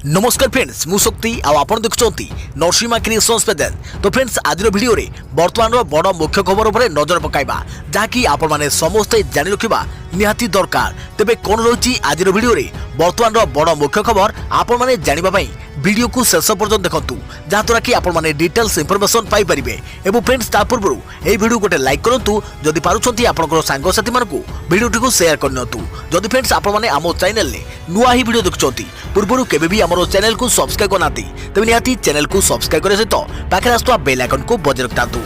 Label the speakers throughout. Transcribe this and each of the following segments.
Speaker 1: नमस्कार फ्रेंड्स मु शक्ति आपण देखुंत नरसिंहा क्रिएशंस पेजेंट। तो फ्रेंड्स आज वीडियो रे वर्तमान बड़ मुख्य खबर उपर नजर पकाइबा जहाँकि आपण माने समस्ते जानि रखिबा निहाती दरकार। तेबे कोन रही आज वीडियो रे वर्तमान बड़ मुख्य खबर आपण माने जानिबा पई वीडियो को शेष पर्यंत देखंतु जहाँद्वारा कि आपण माने डिटेल्स इनफॉरमेशन पाई परिबे। एवं फ्रेंड्स ता पूर्व ए वीडियो गोटे लाइक करंतु जदि पारुछंती आपनकर सांग साथी मानकु वीडियो टिको शेयर करनतु। जदि फ्रेंड्स आपण माने आमो चैनल ने नुआ ही वीडियो देखुछंती पूर्वरु केबे भी हमरो चैनल को सब्सक्राइब करनाती तेबे निहाती चैनल को सब्सक्राइब करे सहित पाखरे आस्तुवा बेल आइकन को बजाय रखतातु।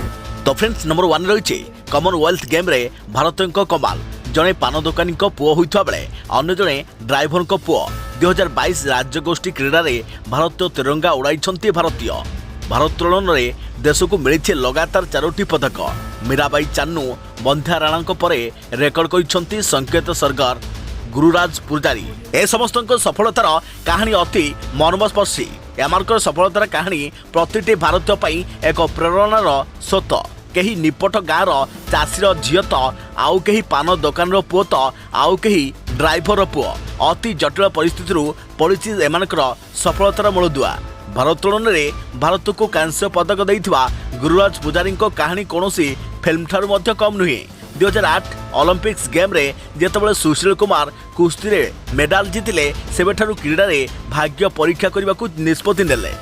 Speaker 1: तो फ्रेंड्स नंबर 1 रहिছে कॉमनवेल्थ गेम रे भारतको कमाल जड़े पान दोकानी पुओ होता बेले अन्य जड़े ड्राइवर पुओ 2022 राज्यगोष्ठी क्रीड़ा रे भारतीय तिरंगा उड़ाई भारतीय भारोत्तोलन रे देश को मिली लगातार 4टी पदक। मीराबाई चान्नू बंध्या राणा पर रेकर्ड कर संकेत सरगर गुरुराज पूजारी ए समस्त सफलतार कहानी अति मर्मस्पर्शी। एमानकर सफलतार कहानी प्रतिटी भारतीय पई एक प्रेरणार स्रोत। कहीं निपट गाँव चाषीर झील तो आउ कहीं पान दोकान पुओ तो आउ कहीं ड्राइवर पुओ अति जटिल परिस्थिति पड़ी एमानकर सफलतार मूलदुआ। भारोत्तोलन रे भारत को कांस्य पदक देइथिबा गुरुराज पूजारी कहानी कौनसी फिल्म ठारू मध्य कम नुहे। 2008 ओलंपिक्स गेम रे जेतबेले सुशील कुमार कुश्ती रे मेडाल जीतिले सेबेठारू क्रीड़ा रे भाग्य परीक्षा करने को निष्पत्ति नेले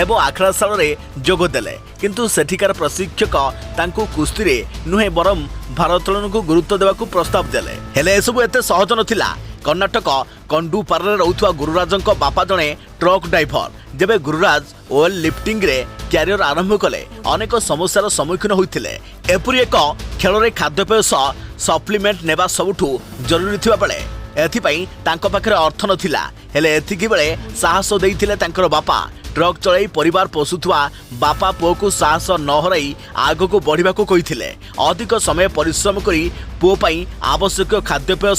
Speaker 1: एवं आखड़ा साल रे जोग देले। किंतु सेठिकार प्रशिक्षक तांको कुश्ती रे नुहे बरम भारोत्तोलन को गुरुत्व देवाकू प्रस्ताव देले। हेले एसबु एते सहज नथिला। कर्णाटक कंडुपारे रहउथुवा गुरुराजंको बापा जणे ट्रक ड्राइवर। जेबे गुरुराज ओएल लिफ्टिंग रे क्यारियर आरंभ कले अनेक समस्यार सम्मुखीन होइथिले। एपुरी एक खेल रे खाद्यपेय सप्लीमेंट नेबा सबुठू जरूरी थिबा बेले एथिपई तांको पाखरे अर्थ नथिला। हेले एथिकी बेले साहस देइथिले तांकर बापा। ट्रक चलाई परिवार पोषुवा बापा पुओ को साहस न हराई आग को बढ़ा कही अधिक समय परिश्रम करी पुओ पई आवश्यक खाद्यपेय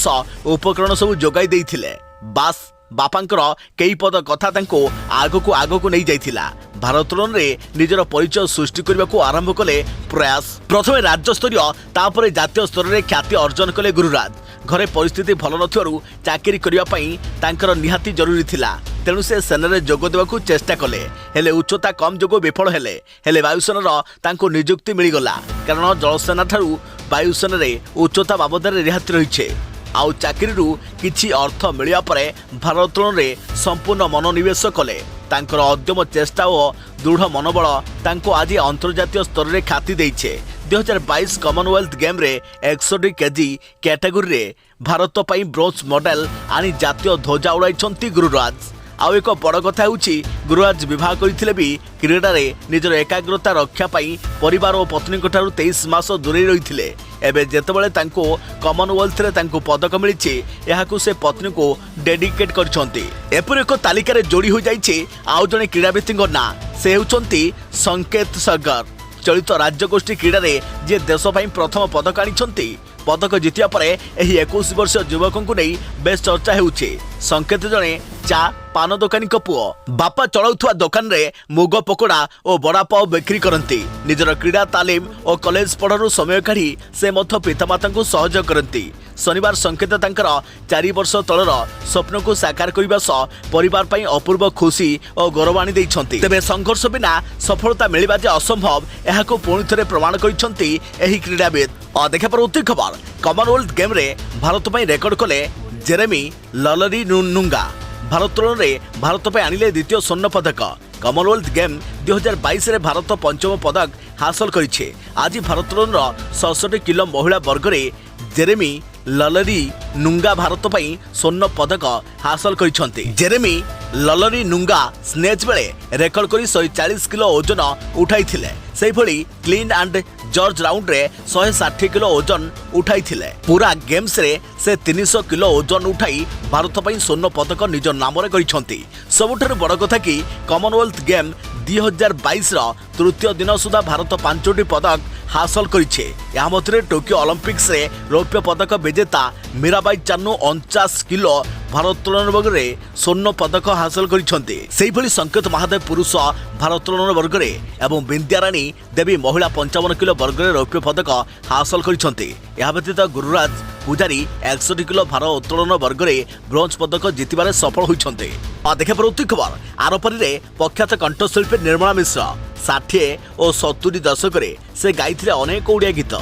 Speaker 1: उपकरण सब जोगाई देइथिले। बास बापांकर कई पद कथा तांको आग को नहीं जाइथिला। भारोत्तोलन रे निजर परिचय सृष्टि करने को आरंभ कले प्रयास। प्रथमे राज्य स्तरीय तापर जातीय स्तर रे ख्याति अर्जन कले गुरुराज। घरे परिस्थिति भल नथिबारु चाकरी करिया पई तांकर निहाती जरूरी थिला। तेणु से सेना जोग देवाकू चेष्टा कले हेले उच्चता कम जोग विफल हेले वायुसेनार तांको नियुक्ति मिलगला कारण जलसेना ठारू वायुसेना रे उच्चता बाबद रिहाती रही। आउ चाकरी किछि अर्थ मिलिया परे भारोत्तोलन रे संपूर्ण मनोनिवेश कले। तांकर अद्यम चेष्टा और दृढ़ मनोबल तांको आज अंतर्जातीय स्तर रे ख्याति देइछे। 2022 कॉमनवेल्थ गेम रे 61 केजी कैटेगरी रे भारत पई ब्रोंज मेडल आनी जातीय ध्वजा उड़ाई गुरुराज। आउ एक बड़ कथा होउछि गुरुराज विवाह करथिले भी क्रीड़ा रे निजर एकाग्रता रक्षा पाई परिवार और पत्नी ठारू 23 मास दूरे रहिथिले। एबे जेतेबेले तांको कॉमनवेल्थ रे तांको पदक मिलिछि एहाकू से पत्नी को डेडिकेट करछंती। एपर एक तालिका रे जोड़ी हो जाइछि आउ जने क्रीड़ावितिंग ना से हेउछंती संकेत सरगर। चलित राज्यगोष्ठी क्रीड़ा रे जे देश पई प्रथम पदक आनिछंती। पदक जितिया परे एही 21 वर्ष युवक को नहीं बेस चर्चा हेउछि। संकेत जने चा पान दोकानी पुओ बापा चलाउथुवा दोकान रे मुग पकोड़ा और बड़ा पाव बिक्री करती। निजर क्रीड़ा तालीम और कॉलेज पढ़ारू समय काढ़ी से मध्य पितामाता को सहयोग करती। शनिवार संकेत तांकर 4 वर्ष तलर स्वप्न को साकार करने सह परिवार पई अपूर्व खुशी और गौरव आनी देइछंती। तेबे संघर्ष बिना सफलता मिलिबा जे असंभव एहाको पुणी थरे प्रमाण करिसंती एही क्रीड़ाविद। और देखा परवर्ती खबर कॉमनवेल्थ गेम रे भारत पई रेकर्ड कले जेरेमी ललरी नुंगा। भारोत्तोलन रे भारत पे आनिले द्वितीय स्वर्ण पदक। कॉमनवेल्थ गेम 2022 रे भारत पंचम पदक हासिल करिछे। आज भारोत्तोलन 67 किलो महिला वर्ग रे जेरेमी ललरी नुंगा भारत पई स्वर्ण पदक हासिल करिसंती। जेरेमी ललरी नुंगा स्नेच बेले रेकर्ड करी 140 किलो ओजन उठाइथिले। सेही भली क्लीन एंड जर्ज राउंड रे 160 किलो ओजन उठाइथिले। पूरा गेम्स रे से 300 किलो ओजन उठाई भारत पई स्वर्ण पदक निज नाम रे करिसंती। सबुठारु बड़ कथा कि कॉमनवेल्थ गेम 2022 रो तृतीय दिन सुधा भारत 5टी पदक हासिल करिछे। या मध्य टोकियो ओलंपिक्स रे रौप्य पदक विजेता मीराबाई चानू 49 किलो भारोत्तोलन वर्ग में स्वर्ण पदक हासिल करिसेंती। सेहिभली संकेत महादेव पुरुष भारोत्तोलन वर्ग में एवं विद्याराणी देवी महिला 55 किलो वर्ग में रौप्य पदक हासिल करिसेंती। या व्यतीत गुरुराज पूजारी 61 किलो भारोत्तोलन वर्ग में ब्रोंज पदक जितबार सफल होइछंती। देखा परवर्ती खबर आरपारी रे प्रख्यात कंठशिल्पी निर्मला मिश्र 60 और 70 दशक से गाइथिले अनेक ओडिया गीत।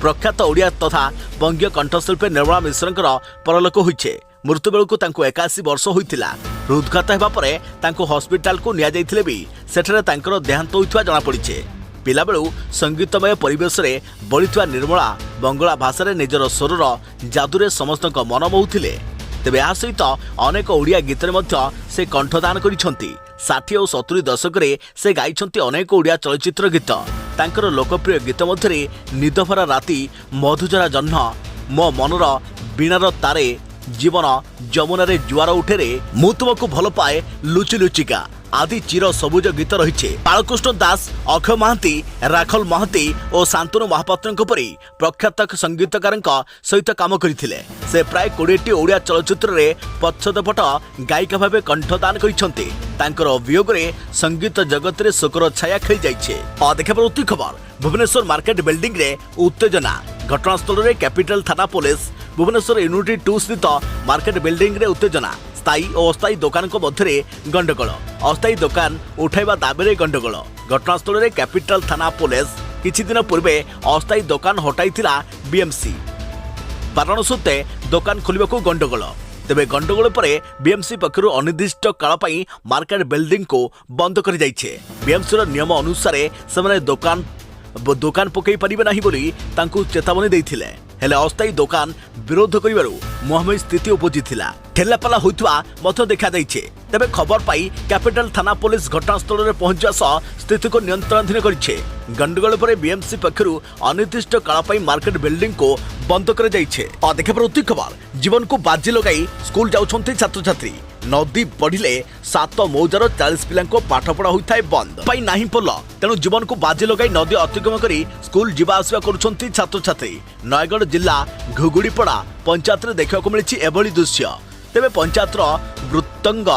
Speaker 1: प्रख्यात ओडिया तथा बंगीय कंठशिल्पी निर्मला मिश्रंकर परलोक होइछे। मृत्यु बेलू 81 वर्ष होइतिला। हृदघात हेबा परे तांको हॉस्पिटल को निया जाइथिले भी सेठरे तांकर देहांत होइथवा जणा पड़िछे। पिला बेलू संगीतमय परिवेश रे बढिथवा निर्मला बंगला भाषा रे निजर स्वरर जादुरे समस्तक मन मोहुथिले। तेबे आ सहित अनेक ओडिया गीत से कंठदान करिसेंती। 60 और 70 दशक से गाइछंती अनेक ओडिया चलचित्र गीत। तांकर लोकप्रिय गीत मध्य निदभरा राति, मधुजरा जह्न, मो मनर बीणार तारे, जीवन जमुना रे जुआर उठे रे, मु तुमको भल पाए, लुचि लुचिका आदि चिर सबुज गीत रही। बालकृष्ण दास, अक्षय महांती, राखल महांती और शांतनु महापात्र परी प्रख्यात संगीतकार सहित काम करथिले। से प्राय 20टी ओडिया चलचित्र रे पछदपट गायिका भाव कंठदान करिसेंती। तांकर वियोग रे संगीत जगत रे शोकर छाया खेली जाइछे। देखा परवर्ती खबर भुवनेश्वर मार्केट बिल्डिंग रे उत्तेजना। घटनास्थल रे कैपिटल थाना पुलिस भुवनेश्वर यूनिटी 2 स्थित मार्केट बिल्डिंग रे उत्तेजना। स्थायी और अस्थायी दुकान मध्य गंडगोल। अस्थायी दुकान उठाइबा दाबी रे गंडगोल। घटनास्थल रे कैपिटल थाना पुलिस किछि दिन पूर्वे अस्थायी दुकान हटाइथिला बीएमसी। कारण सत्वे दुकान खोलिबाकू गंडगोल। तेबे गंडगोल परे बीएमसी पक्षरु अनिर्दिष्ट काल पई मार्केट बिल्डिंग को बंद करि जाइछे। बीएमसी रो नियम अनुसार से दुकान पकई पारिबे नाही बोली तांकू चेतावनी दैथिले। हेले अस्थायी दुकान विरोध करिबारु मुहांमुही स्थिति उपजिथिला। ठेलापाला होइतवा मत देखा दैछे। तेबे खबर पाई कैपिटल थाना पुलिस घटनास्थल में पहुंचा सह स्थिति को नियंत्रणाधीन करिछे। गंडगोल पर बीएमसी पक्षरु अनिर्दिष्ट काल पई मार्केट बिल्डिंग को बंद कर जाइछे। देखा परवर्ती खबर जीवन को बाजी लगाई स्कूल जाउछंती छात्र छात्री। नदी बढ़िले 7 मौजार 40 पिला पाठपढ़ा होता है बंद पाई नाही पोल। तेणु जीवन को बाजी लगाई नदी अतिक्रमण करी स्कूल जीवा आसिया करुछंती छात्र छात्री। नयगढ़ जिला घुगुड़ीपड़ा पंचायत रे देखा मिली एभली दृश्य। तेबे पंचायतर वृत्तंग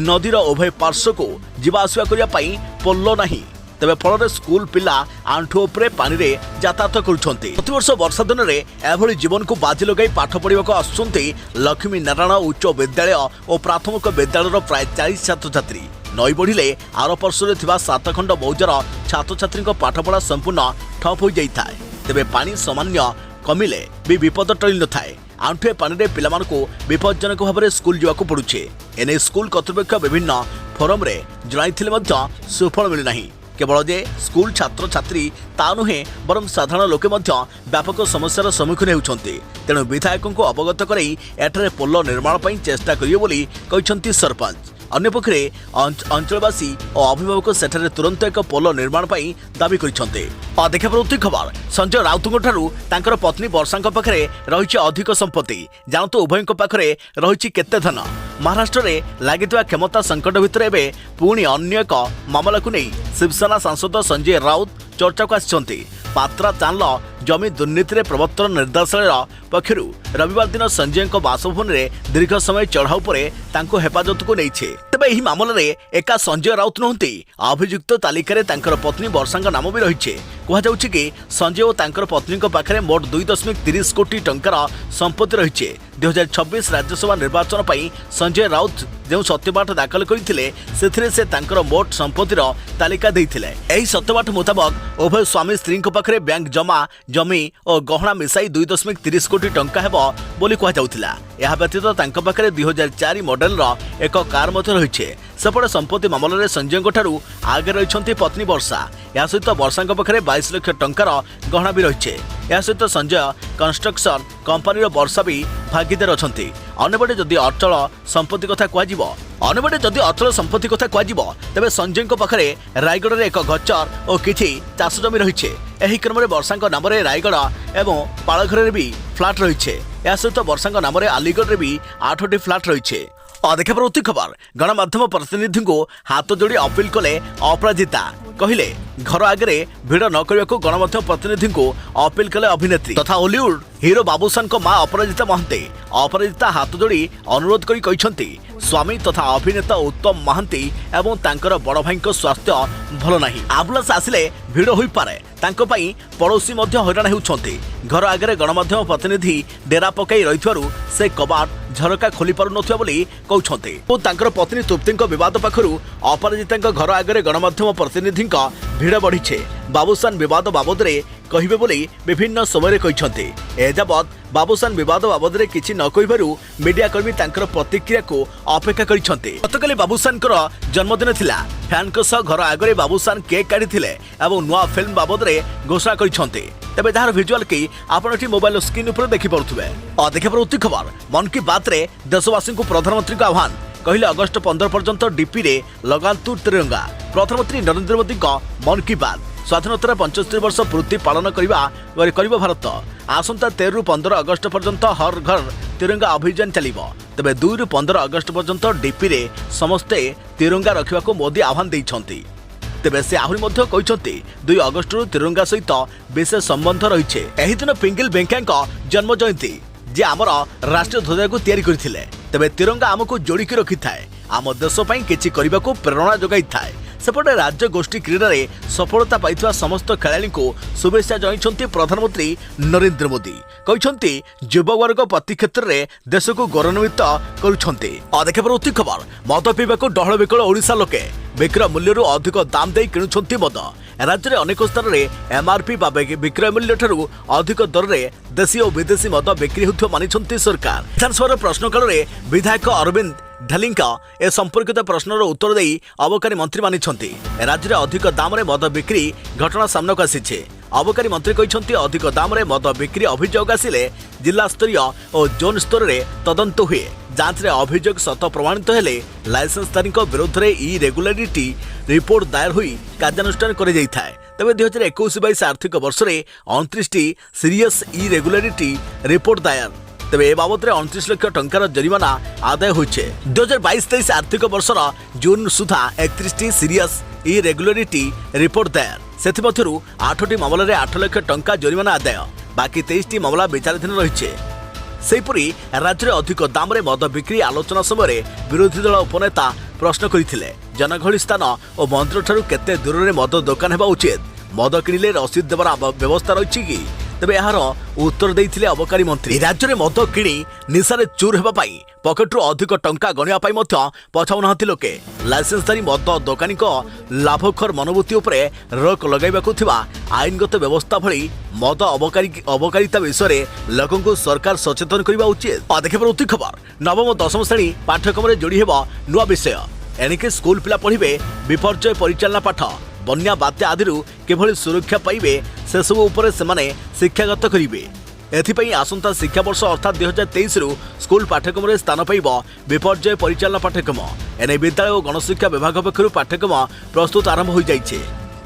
Speaker 1: नदीर उभय पार्श्व को जीवा आसिया करिया पई पोल नाही। तेबे फल स्कूल पिला आंठु उपरे पानी रे यातायात करुछंती। प्रतिवर्ष वर्षा दिन में एभली जीवन को बाजी लगाई पाठ पढ़ाक आसुंती लक्ष्मी नारायण उच्च विद्यालय और प्राथमिक विद्यालय प्राय 40 छात्र छात्री। नई बढ़िले आर पार्श्व 7 खंड मौजार छात्र छात्री पाठपढ़ा संपूर्ण ठप हो जाए। तेबे पानी सामान्य कमिले भी विपद टली न थाए। आंठुए पानी रे पिलामानकु विपज्जनक भाव में स्कूल जावाकू पड़ुछे। एने स्कूल कर्तृपक्ष विभिन्न फोरम रे जणाइथिले मध्य सुफल मिली नाही। केवल जे स्कूल छात्र छात्री ता नुहे बरं साधारण लोके मध्य व्यापक समस्यार सम्मुखीन होउछंती। तेणु विधायकों को अवगत कराई एठारे पोल निर्माण पई चेष्टा करियो बोली कहिसंती सरपंच। अन्यपक्षे अंचलवासी और अभिभावक सेठारे तुरंत एक पोल निर्माण पई दाबी करिसंते। देखा परवर्ती खबर संजय राउतଙ୍କ ठारू तांकर पत्नी वर्षाଙ୍କ पाखरे रहिछि अधिक संपत्ति। जानतो उभयଙ୍କ पाखरे रहिछि केते धन। महाराष्ट्र रे लागितवा क्षमता संकट भितर एबे पुणी अन्य एक मामला को नहीं शिवसेना सांसद संजय राउत चर्चा को आसिसंती। पात्रा चांल जमी दुर्नीति प्रवर्तन निर्देशालय पक्षर रविवार दिन संजय बासभवन में दीर्घ समय चढ़ाऊ पर हेफाजत को नहीं। तेबे यह मामला रे एका संजय राउत नुहति अभियुक्त तालिकार पत्नी वर्षा नाम भी रही। कहुच्छी कि संजय और तांकर पत्नी पाखे मोट 2.30 कोटी टंकार संपत्ति रही। 2026 राज्यसभा निर्वाचन पर संजय राउत जो सत्यपाठ दाखल करते से तांकर मोट संपत्तिर तालिका देइथिले। एही सत्यपाठ मुताबक उभय स्वामी स्त्री पाखे बैंक जमा जमी और गहना मिसाई 2.30 कोटी टंका हेबो बोली कहा जाउथिला। यह व्यतीत तांका पाखे 2004 मॉडल एक कार मध्य रही। सेपटे संपत्ति मामला रे संजय ठारू आगे रही पत्नी वर्षा। या सहित वर्षा पाखे 22 लाख टंकार गहना भी रही। या सहित संजय कंस्ट्रक्शन कंपनी वर्षा भी भागीदार अच्छी। अन्यपटे जदि अचल संपत्ति कथा कह तेबे संजय पाखे रायगढ़ में एक गचर और किछि चाष जमी रही। एही क्रम में वर्षा नाम रायगढ़ एवं पालघर भी फ्लाट रही। या सहित वर्षा नाम आलीगढ़ में भी 8टी फ्लाट रही। देखा परवर्ती खबर गणमाध्यम प्रतिनिधि को हाथ जोड़ी अपील कले अपराजिता। କହିଲେ घर आगे भिड़ न करने गणमाध्यम प्रतिनिधि को अपील कले अभिनेत्री तथा हॉलीवुड हिरो बाबूसान को मां अपराजिता महांती अपराजिता हाथ जोड़ी अनुरोध करी स्वामी तथा अभिनेता उत्तम महांती एवं तांकर बड़ भाई स्वास्थ्य भल नहीं आम्बुलांस आसिले भिड़ हो पारे पड़ोशी हैरान होउछंती घर आगे गणमाध्यम प्रतिनिधि डेरा पकाई रही से कबाट झरका खोली पारु नथिया बोली कहउछंती और तांकर पत्नी तृप्ति विवाद पाखरु अपराजिता घर आगे गणमाध्यम प्रतिनिधि भिड़ बढ़ी बाबूसान विवाद बाबद कहिबे बोली विभिन्न समय कहते एजावत बाबूसान विवाद बाबद किछि न कहिबारु मीडिया कर्मी तांकर प्रतिक्रिया को अपेक्षा करिसंते गतकाली बाबूसान जन्मदिन थिला फैन घर आगे बाबूसान केक काढ़ी एवं नुआ फिल्म बाबद घोषणा करिसंते तेबे जहार विजुअल की आपण मोबाइल स्क्रीन उपर देखि परुथबे देखि परुती खबर मन की बात रे देशवासी को प्रधानमंत्री को आह्वान कहले अगस्त 15 पर्यंत डीपी रे लगान्तु तिरंगा प्रधानमंत्री नरेंद्र मोदी का मन की बात स्वाधीनतार 75 वर्ष पूर्ति पालन करिबा भारत आसंता 13 रु 15 अगस्त पर्यंत हर घर तिरंगा अभियान चलिबो तेबे 2 रु 15 अगस्त पर्यंत डीपी रे समस्ते तिरंगा रखिबा को मोदी आह्वान दैछंती तेबे से आहुरी मध्य कहते 2 अगस्त रु तिरंगा सहित विशेष संबंध रही एही दिन पिंगल वेंकैया जन्म जयंती जे आमर राष्ट्रीय ध्वज को तैयारी करथिले तेबे तिरंगा आमको जोड़िकी रखि थाए आम देश पई किछि करिबा को प्रेरणा जोगाई थाए सेपटे राज्य गोष्ठी क्रीडा रे सफलता पाइथिबा समस्त खेलाड़ी को शुभेच्छा जणाइछन्ती प्रधानमंत्री नरेंद्र मोदी कहछन्ती युववर्ग प्रति क्षेत्र रे देश को गौरवान्वित करुछन्ती देखिए प्रति खबर मद पीवा को डहल विकल ओडिशा लोके विक्रय मूल्य अधिक दाम दे किणुछन्ती मद राज्य में अनेक स्थान में एमआरपी विक्रय मूल्य ठारू अधिक दर में देशी और विदेशी मद बिक्री होता मानिछन्ती सरकार विधानसभा प्रश्नकाल में विधायक अरविंद ढेलिंका ए संपर्कित प्रश्नर उत्तर दे अबकारी मंत्री मानिछन्ती राज्य में अधिक दाम रे मद बिक्री घटना सामना को आसी अबकारी मंत्री कहते अधिक दाम रे मद बिक्री अभियोग आसिले जिला स्तरीय और जोन स्तर में तदंत हुए जांच रे अभियोग सत प्रमाणित हेले लाइसेंसधारी विरुद्ध में इरेगुलारिटी रिपोर्ट दायर हुई कार्यानुष्ठान कर तेज 2021-22 आर्थिक वर्ष में 29 सीरियस इरेगुलारिटी रिपोर्ट दायर तेबे ए बाबद 29 लाख टंकार जरिमाना आदाय होइछे 2022-23 आर्थिक वर्षर जून सुधा 31 सीरियस इरेगुलारिटी रिपोर्ट दायर सेथिमध्यरु 8टी मामला 8 लाख टंका जरिमाना आदाय बाकी 23टी मामला विचाराधीन रहिछे सेहिपरि राज्य में अधिक दाम रे मद बिक्री आलोचना समय विरोधी दल उपनेता प्रश्न करथिले जनगहली स्थान और मंदिर ठारू केते दूर में मद दुकान हेबा उचित मद किणिले रसीद देवार व्यवस्था रही कि तेबे यार उत्तर देइथिले अबकारी मंत्री राज्य में मद किणी निशारे चूर हेबा पाई पकेट्रु अधिक टंका गणिया पाई मध्य पछाउ नहति लोके लाइसेंसधारी मद दोकानी लाभखोर मनोवृत्ति उपरे रोक लगाइबाकु थिबा आईनगत व्यवस्था भली मद अबकारिता विषय लोकों को सरकार सचेतन करबा उचित देखिए प्रति खबर नवम दशम श्रेणी पाठ्यक्रम में जोड़ी हेबा नुआ विषय एणिके स्कूल पिला पढ़िबे विपर्यय परिचालना पाठ बन्या बात्या आदि किभली सुरक्षा पाइबे से सब उपरे सेमाने शिक्षागत करिवे एथिपई आसंता शिक्षा वर्ष अर्थात 2023 रु स्कूल पाठ्यक्रम में स्थान पाइब विपर्यय परिचालना पाठ्यक्रम एने विद्यालय और गणशिक्षा विभाग पक्षर पाठ्यक्रम प्रस्तुत आरंभ हो जाइछे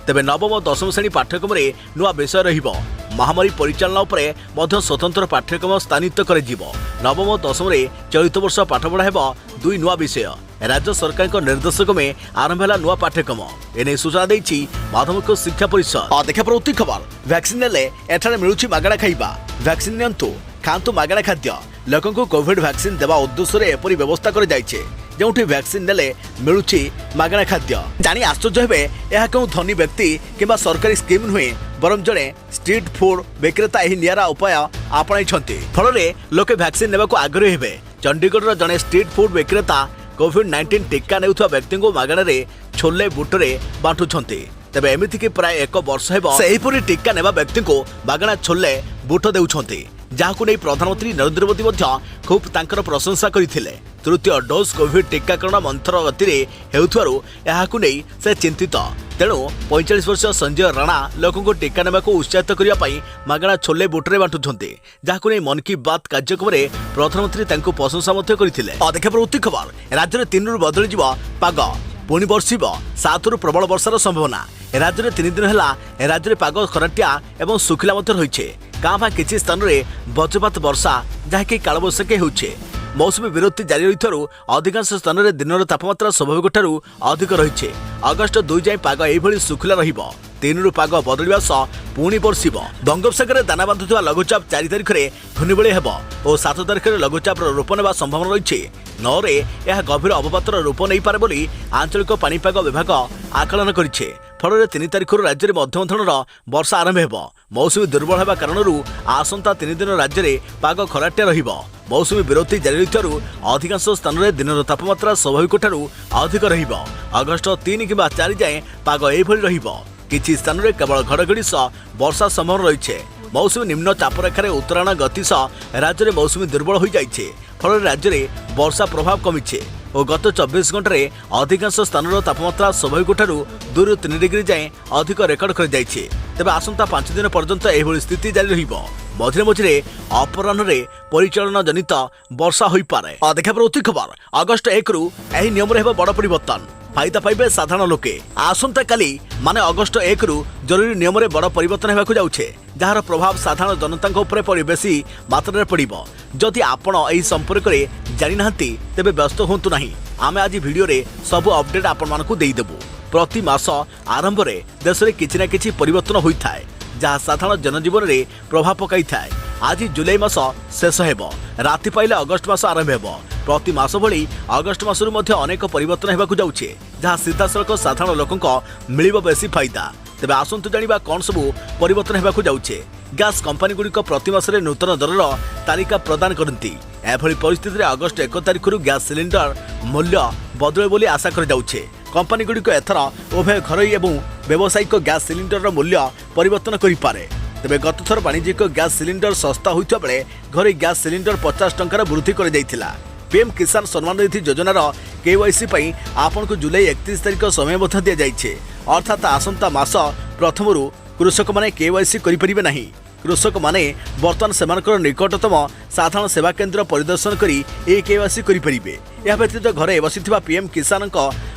Speaker 1: तेबे नवम दशम श्रेणी पाठ्यक्रम में नुआ विषय रहिबो महामारी परिचालना उपरे मध्य स्वतंत्र पाठ्यक्रम स्थानित करिजिबो नवम दशम रे चलित वर्ष पाठपढ़ा हेबो 2 नुआ विषय राज्य सरकार निर्देशक में आरंभ है नुआ पाठ्यक्रम एने सूचना देछि माध्यमिक शिक्षा परिषद देखा प्रति खबर वैक्सीन नेले एठारे मिलुछि मागणा खाइबा वैक्सीन नियंतु खांतु मागणा खाद्य लोकों को कोविड वैक्सीन देवा उद्देश्य रे एपरि व्यवस्था कर जाइछे जोठी वैक्सीन नेले मिलुछि मागणा खाद्य जानी आश्चर्य हेबे यह केउ धनी व्यक्ति किबा सरकारी स्कीम नुहे बरम जड़े स्ट्रीट फूड विक्रेता यह निरा उपाय आपणाइछन्ति फल लोके वैक्सीन नेबाको आग्रही हेबे चंडीगढ़ जड़े स्ट्रीट फूड विक्रेता कोविड-19 टीका नेउथुवा व्यक्ति को मागणारे छोले बुटरे बांटुछन्ति तेबे एमिति कि प्राय 1 वर्ष हेबो सेहिपुरी टीका नेबा व्यक्ति को मागणा छोले बुट देउछन्ति जाहाकु नै प्रधानमंत्री नरेंद्र मोदी मध्य खूब तांकर प्रशंसा करिथिले तृतीय डोज कोविड टीकाकरण मंथर गति हेउथुवारु एहाकु नै से चिंतित तेणु 45 वर्ष संजय राणा लोकों को टीका नेबा को उत्साहित करिया पई मागणा छोले बुटरे बांटुछन्ति जाहाकु नै मन की बात कार्यक्रम में प्रधानमंत्री तांको प्रशंसा मध्य करिथिले देखा प्रति खबर राज्य में 3 रु बदली जिवो पाग पुणी बर्षिबो 7 रु प्रबल वर्षार संभावना राज्य में 3 दिन है राज्य में पाग खराटिया एवं सुखिला रही गाँ किसी स्थान में वज्रपात वर्षा जहाँकि कालबैशाखी होउछे मौसुमी विरति जारी रही अधिकांश स्थान में दिन तापमात्रा स्वाभाविक ठारू अधिक रही। अगस्ट 2 जाए पाग यह सुखिला रहिबो। 3 रु पाग बदलिबा सह पुणी बर्षिब। बंगोपसागर दाना बांधुवा लघुचाप 4 तारिख में घूर्णिबली हेब और 7 तारिख में लघुचाप रूप नेबा संभावना रही। 9 रे यह गभीर अवपातर रूप नहीं पारे बोली आंचलिक पाणीपाग विभाग आकलन करिछे। फल 3 तारिख राज्य में मध्यम धरणर वर्षा आरंभ हेब। मौसुमी दुर्बल होगा कारण आसंता 3 दिन राज्य में पाग खराटिया रहिबो। मौसुमी विरति जारी रही अधिकांश स्थान में दिन तापमात्रा स्वाभाविक ठारू अधिक रहिबो। अगस्ट 3 किंबा 4 जाए पाग एभली रहिबो। किछि स्थान में केवल घड़घड़ी सह वर्षा संभावना रही। मौसुमी निम्न चापरेखार उत्तरायण गति सह राज्य में मौसुमी दुर्बल हो जाइछे। फल राज्य में वर्षा प्रभाव कमिछे और गत 24 घंटे अधिकांश स्थान तापमात्रा स्वाभाविक ठारू 2 रु 3 डिग्री जाए अधिक रेकर्ड कर जाइछे। तेबे आसंता 5 दिन पर्यंत एभली स्थिति जारी रहिबो। मझिरे मझिरे अपराह्न परिचालन जनित वर्षा होई पारे। देखा प्रति खबर अगस्ट 1 रु एही नियम रे हेबो बड़ परिवर्तन। फायदा पाइबे साधारण लोके। आसंता काली माने अगस्ट 1 रु जरूरी नियम रे बड़ परिवर्तन हेबाकु जाउछे, जार प्रभाव साधारण जनता उपरे पड़ी बेसी मात्रा पड़िबो। जदि आपण एही संपर्क रे जानि नाहंती तेबे व्यस्त होंतु नाही। आमे आज वीडियो रे सब अपडेट आपण मानकु देई देबु। प्रति मास आरंभ रे देश रे किछि ना किछि परिवर्तन होई थाए जहाँ साधारण जनजीवन में प्रभाव पकई थाए। आज जुलाई मास शेष हेब, राति पाइले अगस्ट मास आरंभ हेब। प्रति मास भली अगस्ट मासरु मध्य अनेक परिवर्तन हेबाकु जाउछे जहाँ सीधासलख साधारण लोकंक मिलिबो बेसी फायदा। तेबे आसंतु जानिबा कोन सबु परिवर्तन हेबाकु जाउछे। गैस कंपनी गुड़िक प्रति मासरे नूतन दरर तालिका प्रदान करती। एभली परिस्थिति में अगस्ट 1 तारिख गैस सिलिंडर मूल्य बदले बोली आशा कर जाउछे। कंपनी गुड़िक एथर उभय घरोई एवं व्यावसायिक गैस सिलिंडर मूल्य परिवर्तन करिपारे। तेबे गत थर वाणिज्यिक गैस सिलिंडर सस्ता होइता बेले घरोई गैस सिलिंडर 50 टंकार वृद्धि कर जाइथिला। पीएम किसान सम्मान निधि योजनार केवाईसी पई आपनको जुलाई 31 तारिख समय बता दिया जाइछे। अर्थात आसंता मास प्रथमरु कृषक माने केवाईसी करि परिबे नाही। कृषक माने वर्तमान सेमानकर निकटतम साधारण सेवा केन्द्र परिदर्शन करी ए केवाईसी करि परिबे। या व्यतीत घरे बसिथिबा पीएम किसान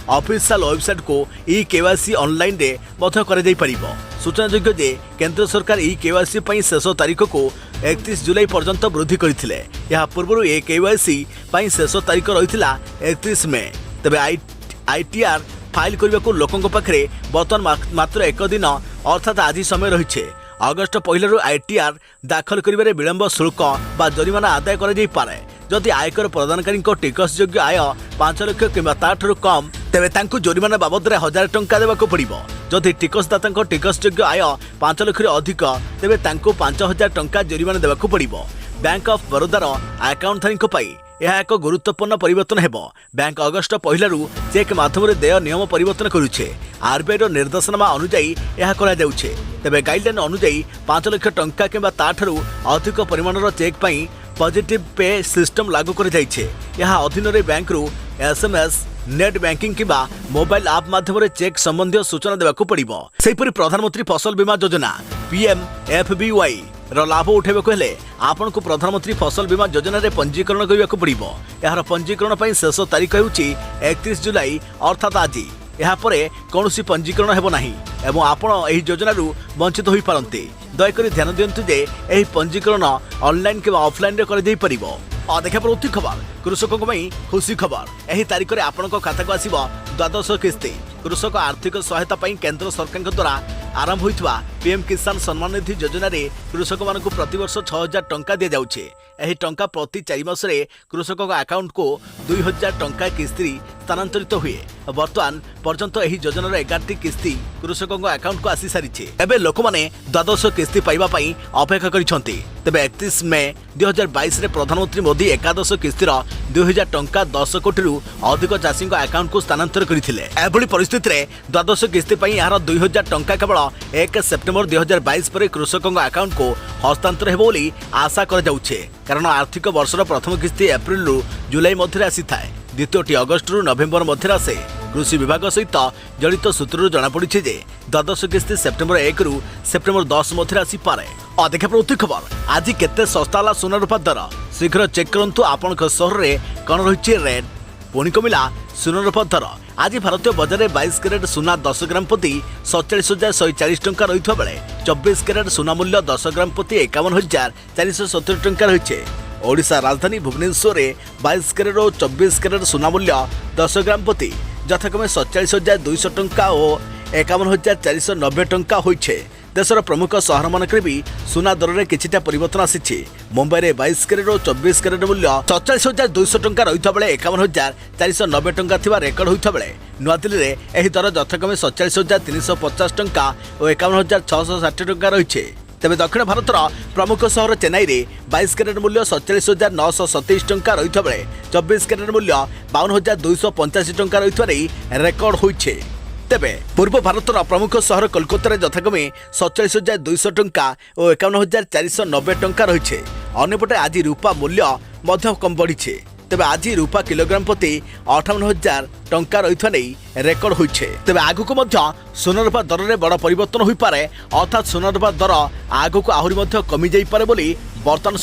Speaker 1: ऑफिशियल वेबसाइट को ई केवाईसी ऑनलाइन रे मध्य कर दे परिबो। सूचनायोग्य जे केंद्र सरकार ई केवाईसी पई शेष तारिख को 31 जुलाई पर्यंत वृद्धि करथिले। या पूर्व ए केवाईसी पई शेष तारिख रहिथिला 31 मे। तबे आईटीआर फाइल करबा को लोकंक पाखरे वर्तमान मात्र 1 दिन अर्थात आज समय रहिछे। अगस्ट 1 रु आईटीआर दाखल करिबारे विलंब शुल्क बा जरिमाना आदाय करा जाई पारे। जदि आयकर प्रदानकारी टिकस योग्य आय 5 लाख किंबा ताठू कम तेबे तांकु जरिमाना बाबद 1000 टंका देबाको पड़िबो। जदि टिकसदाता टिकस योग्य आय 5 लाख अधिक तेबे तांकु 5000 टंका जरिमाना देबाको पड़िबो। बैंक ऑफ बरोदार अकाउंटधारी पाई यह एक गुरुत्वपूर्ण परिवर्तन हेब। बैंक अगस्ट 1 रु चेक माध्यम देय नियम परिवर्तन करुछे। आरबीआई निर्देशनामा अनुଯାयी यह करा जाउछे। तेबे गाइडलाइन अनुଯାयी 5 लाख टंका किंबा ताठू अधिक परिमाणर चेक पई पॉजिटिव पे सिस्टम लागू कर जाइछे। यह अधीन रे बैंक रु एसएमएस नेट बैंकिंग किंबा मोबाइल ऐप माध्यम चेक संबंधी सूचना देबाकू पड़िबो। सेहिपरि प्रधानमंत्री फसल बीमा योजना पीएमएफबीवाई रो लाभ उठेबाकू हेले आपनकु प्रधानमंत्री फसल बीमा योजना रे पंजीकरण करिबाकू पड़िबो। यार पंजीकरण पई शेष तारिख हेउची 31 जुलाई अर्थात आज। यहाँ पर कौन पंजीकरण हेब नाही एवं आपण एही योजना रु वंचित होई पारंते। दयाकरी ध्यान दियंतु जे एही पंजीकरण ऑनलाइन के ऑफलाइन रे कर देई परिबो। देखा प्रति खबर कृषकों खुशी खबर। एही तारिख में आपंक खाता को आसिबो 12 किस्ती। कृषक आर्थिक सहायता पई केंद्र सरकार द्वारा आरंभ होइतबा पीएम किसान सम्मान निधि योजना रे कृषक मानकु प्रति वर्ष 6000 टंका दिया जाउछे। एही टंका प्रति 4 मास रे कृषक अकाउंट को 2000 टंका किस्ती स्थानांतरित हुए। वर्तमान पर्यंत एही योजना रे 11टी किस्ती कृषक अकाउंट को आसी सारिछे। एबे लोक माने 12 किस्ती पाइबा पई अपेक्षा करिसंती। तेबे 31 मई 2022 रे प्रधानमंत्री मोदी एकादश किस्तीर 2000 टंका 10 कोटी रु अधिक चाषी अकाउंट को स्थानांतर करथिले। एभली परिस्थिति रे 12 किस्ती पई यार 2000 टंका केवल 1 सेप्टेम्बर 2022 पर कृषक अकाउंट को हस्तांतर हेबो बोली आशा कर जाउछे। कारण आर्थिक वर्षर प्रथम किस्ती एप्रिल रु जुलाई मध्य आसी थाए। द्वितीयटी अगस्ट रु नवेम्बर मध्य आसे। कृषि विभाग सहित जड़ित सूत्रु जनापड़ी जे 12 किस्ती सेप्टेम्बर 1 रु सेप्टेम्बर 10 मध्य आसी पारे। देखा प्रति खबर आज केते सस्ता ला सोना रूपा दर शीघ्र चेक करंतु आपण सहर रे कौन रही रेट पुणी कमिला सोना रूपा दर। आज भारतीय बजार में 22 कैरेट सोना 10 ग्राम प्रति 47,140 टंका रही बेले 24 कैरेट सोना मूल्य 10 ग्राम प्रति 51,470 टंका रही। ओडिशा राजधानी भुवनेश्वर में 22 कैरेट और 24 कैरेट सुना मूल्य 10 ग्राम प्रति यथाक्रमे 47,200 टंका और 51,490 टंका होइछे। देशर प्रमुख सहर मानक भी सुना दर में किछिटा परिवर्तन आसी। मुंबई में 22 कैरेट और 24 कैरेट मूल्य 47,200 टंका रही बेले 51,490 टंका थिबा रेकर्ड होता बेले नुआदिल्ली में यह दर यथाक्रमे 47,350 टंका और 51,660 टंका रही। तेज दक्षिण भारतर प्रमुख सहर चेन्नई में 22 कैरेट मूल्य 47,927 टंका रही बेले 24 कैरेट मूल्य 52,285 टंका रही रेकर्ड होइछे। तेबे पूर्व भारतर प्रमुख सहर कोलकाता यथाक्रमे 47,200 टंका और 51,490 टंका रही। अन्यपटे आज रूपा मूल्य मध्य कम बढ़ी। तेबे आज रूपा किलोग्राम प्रति 58,000 टंका रही रेकर्ड होइछे। तेबे आगुक मध्य सोनारूपा दर में बड़ परिवर्तन होई पारे, अर्थात सोनारूपा दर आगुक आहुरी मध्य कमी जाई पारे बोली बर्तमान